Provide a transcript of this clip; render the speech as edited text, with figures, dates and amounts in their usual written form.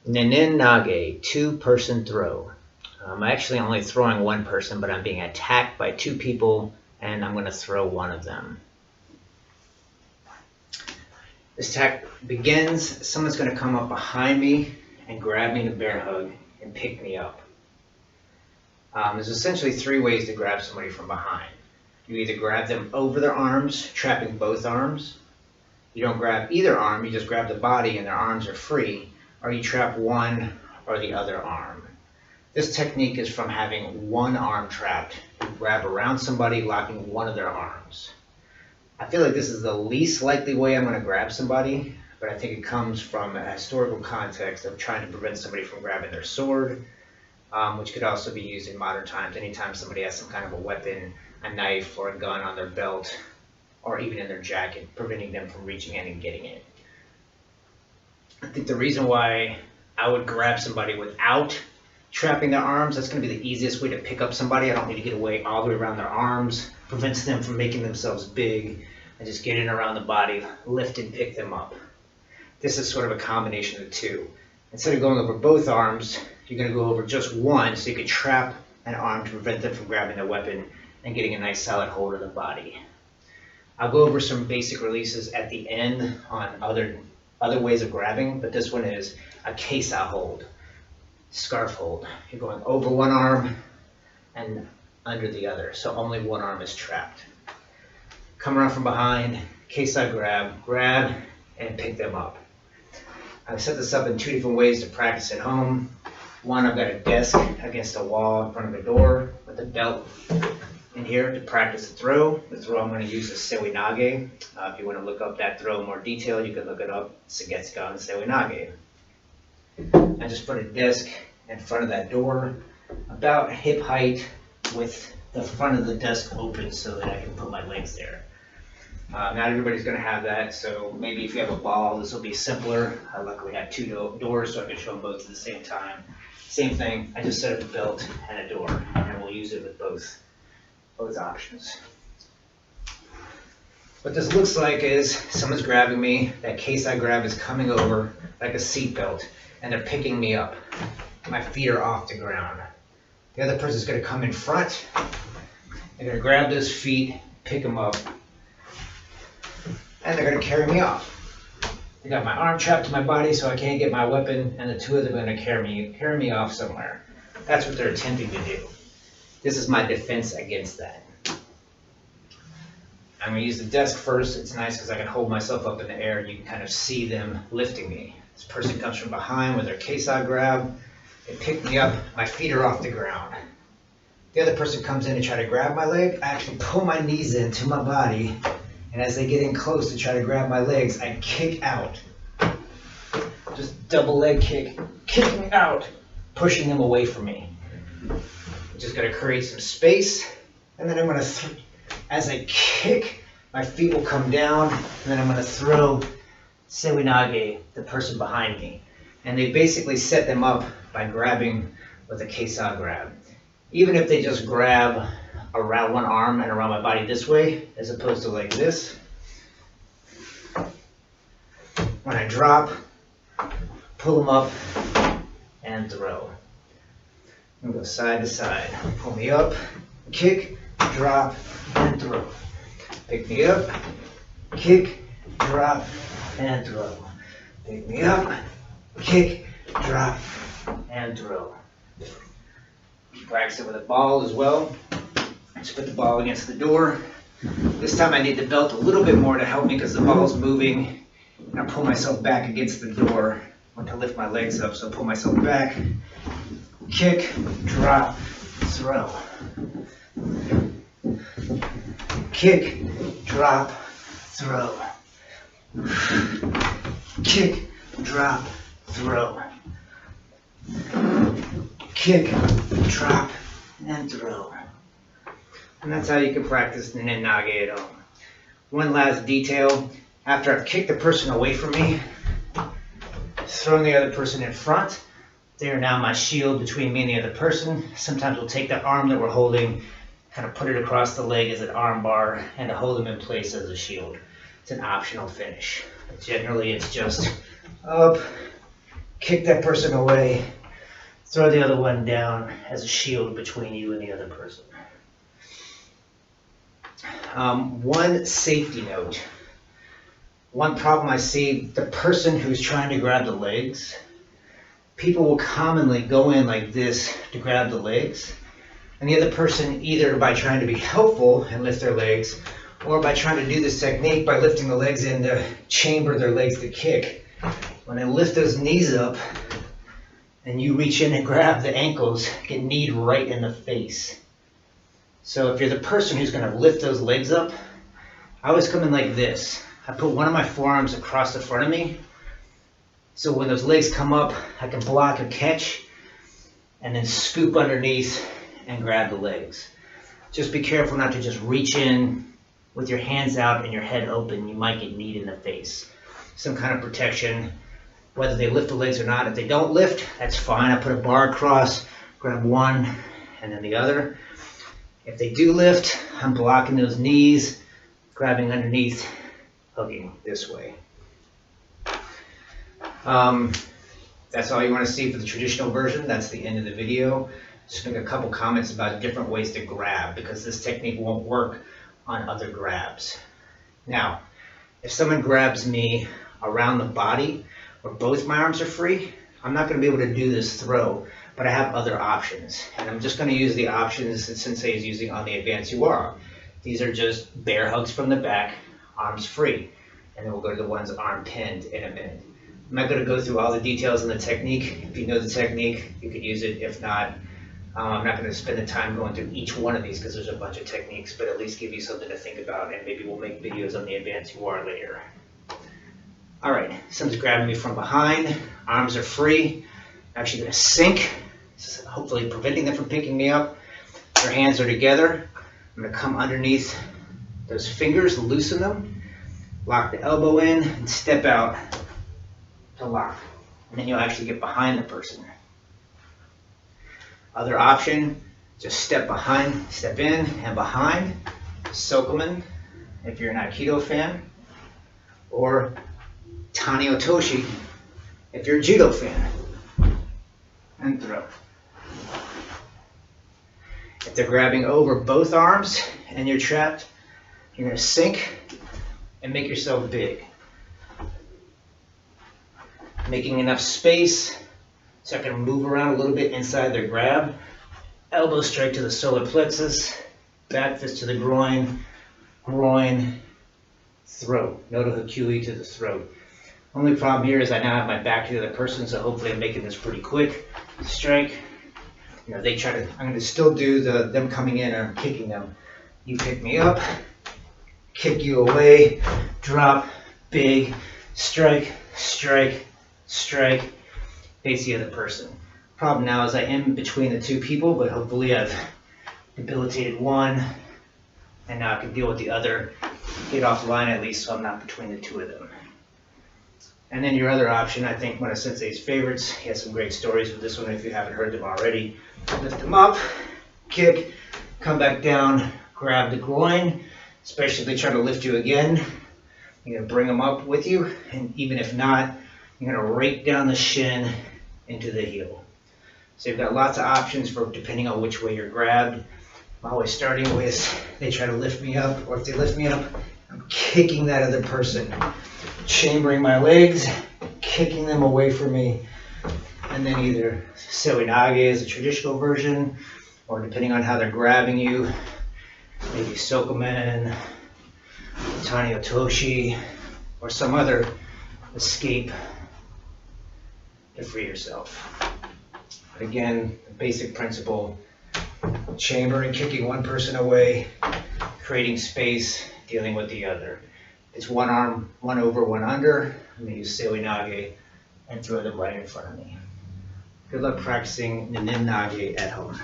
Ninnin Nage, two-person throw. I'm actually only throwing one person, but I'm being attacked by two people, and I'm going to throw one of them. This attack begins, someone's going to come up behind me and grab me in a bear hug and pick me up. There's essentially three ways to grab somebody from behind. You either grab them over their arms, trapping both arms. You don't grab either arm, you just grab the body and their arms are free, or you trap one or the other arm. This technique is from having one arm trapped. You grab around somebody, locking one of their arms. I feel like this is the least likely way I'm going to grab somebody, but I think it comes from a historical context of trying to prevent somebody from grabbing their sword, which could also be used in modern times. Anytime somebody has some kind of a weapon, a knife or a gun on their belt, or even in their jacket, preventing them from reaching in and getting it. I think the reason why I would grab somebody without trapping their arms, that's going to be the easiest way to pick up somebody. I don't need to get away all the way around their arms, prevents them from making themselves big. I just get in around the body, lift and pick them up. This is sort of a combination of the two. Instead of going over both arms, you're going to go over just one, so you can trap an arm to prevent them from grabbing their weapon and getting a nice solid hold of the body. I'll go over some basic releases at the end on other ways of grabbing, but this one is a kesa hold, scarf hold. You're going over one arm and under the other, so only one arm is trapped. Come around from behind, kesa grab, and pick them up. I've set this up in two different ways to practice at home. One, I've got a desk against a wall in front of the door with a belt in here to practice the throw. The throw I'm going to use is Seoi Nage. If you want to look up that throw in more detail, you can look it up, Suigetsukan Seoi Nage. I just put a desk in front of that door, about hip height, with the front of the desk open so that I can put my legs there. Not everybody's going to have that, so maybe if you have a ball, this will be simpler. I luckily have two doors, so I can show them both at the same time. Same thing, I just set up a belt and a door, and we'll use it with both options. What this looks like is someone's grabbing me, that case I grab is coming over like a seat belt, and they're picking me up. My feet are off the ground. The other person's going to come in front, they're going to grab those feet, pick them up, and they're going to carry me off. They got my arm trapped to my body so I can't get my weapon, and the two of them are going to carry me off somewhere. That's what they're attempting to do. This is my defense against that. I'm going to use the desk first. It's nice because I can hold myself up in the air and you can kind of see them lifting me. This person comes from behind with their kesa grab. They pick me up. My feet are off the ground. The other person comes in to try to grab my leg. I actually pull my knees into my body, and as they get in close to try to grab my legs, I kick out. Just double leg kick, kicking out, pushing them away from me. Just going to create some space, and then I'm going to, as I kick, my feet will come down, and then I'm going to throw Seoi Nage, the person behind me. And they basically set them up by grabbing with a kesa grab. Even if they just grab around one arm and around my body this way, as opposed to like this, when I drop, pull them up, and throw. And go side to side. Pull me up, kick, drop, and throw. Pick me up, kick, drop, and throw. Pick me up, kick, drop, and throw. Practice it with a ball as well. Just put the ball against the door. This time I need the belt a little bit more to help me because the ball's moving. And I pull myself back against the door. I want to lift my legs up, so I pull myself back. Kick, drop, throw. Kick, drop, throw. Kick, drop, throw. Kick, drop, and throw. And that's how you can practice Ninnin Nage at home. One last detail. After I've kicked the person away from me, throwing the other person in front, they are now my shield between me and the other person. Sometimes we'll take that arm that we're holding, kind of put it across the leg as an arm bar, and to hold them in place as a shield. It's an optional finish. But generally, it's just up, kick that person away, throw the other one down as a shield between you and the other person. One safety note. One problem I see, the person who's trying to grab the legs, people will commonly go in like this to grab the legs, and the other person, either by trying to be helpful and lift their legs, or by trying to do this technique by lifting the legs in to chamber their legs to kick. When they lift those knees up and you reach in and grab the ankles, get kneed right in the face. So if you're the person who's going to lift those legs up, I always come in like this. I put one of my forearms across the front of me, so when those legs come up, I can block or catch, and then scoop underneath and grab the legs. Just be careful not to just reach in with your hands out and your head open. You might get kneed in the face. Some kind of protection, whether they lift the legs or not. If they don't lift, that's fine. I put a bar across, grab one and then the other. If they do lift, I'm blocking those knees, grabbing underneath, hugging this way. That's all you want to see for the traditional version. That's the end of the video. Just make a couple comments about different ways to grab, because this technique won't work on other grabs. Now, if someone grabs me around the body where both my arms are free, I'm not going to be able to do this throw, but I have other options. And I'm just going to use the options that Sensei is using on the advanced UR. These are just bear hugs from the back, arms free. And then we'll go to the ones arm pinned in a minute. I'm not going to go through all the details on the technique. If you know the technique, you could use it. If not, I'm not going to spend the time going through each one of these because there's a bunch of techniques, but at least give you something to think about, and maybe we'll make videos on the advanced UR later. All right, someone's grabbing me from behind. Arms are free. I'm actually going to sink, hopefully preventing them from picking me up. Their hands are together. I'm going to come underneath those fingers, loosen them, lock the elbow in, and step out to lock. And then you'll actually get behind the person. Other option, just step in and behind, Sokoman, if you're an Aikido fan, or Tani Otoshi, if you're a Judo fan, and throw. If they're grabbing over both arms and you're trapped, you're going to sink and make yourself big. Making enough space so I can move around a little bit inside their grab. Elbow strike to the solar plexus, back fist to the groin, throat. Noto Hakui to the throat. Only problem here is I now have my back to the other person, so hopefully I'm making this pretty quick. Strike. You know, I'm going to still do them coming in and kicking them. You pick me up, kick you away, drop, big, strike, strike, strike, face the other person. Problem now is I am between the two people, but hopefully I've debilitated one, and now I can deal with the other, get off the line at least so I'm not between the two of them. And then your other option, I think one of Sensei's favorites, he has some great stories with this one if you haven't heard them already. Lift them up, kick, come back down, grab the groin, especially if they try to lift you again. You're going to bring them up with you, and even if not, you're going to rake down the shin into the heel. So you've got lots of options for depending on which way you're grabbed. I'm always starting with, they try to lift me up, or if they lift me up, I'm kicking that other person, chambering my legs, kicking them away from me, and then either Seoi Nage is a traditional version, or depending on how they're grabbing you, maybe Sokomen, Tani Otoshi, or some other escape to free yourself. But again, the basic principle, chambering, kicking one person away, creating space, dealing with the other. It's one arm, one over, one under. I'm going to use Seoi Nage and throw them right in front of me. Good luck practicing Ninnin Nage at home.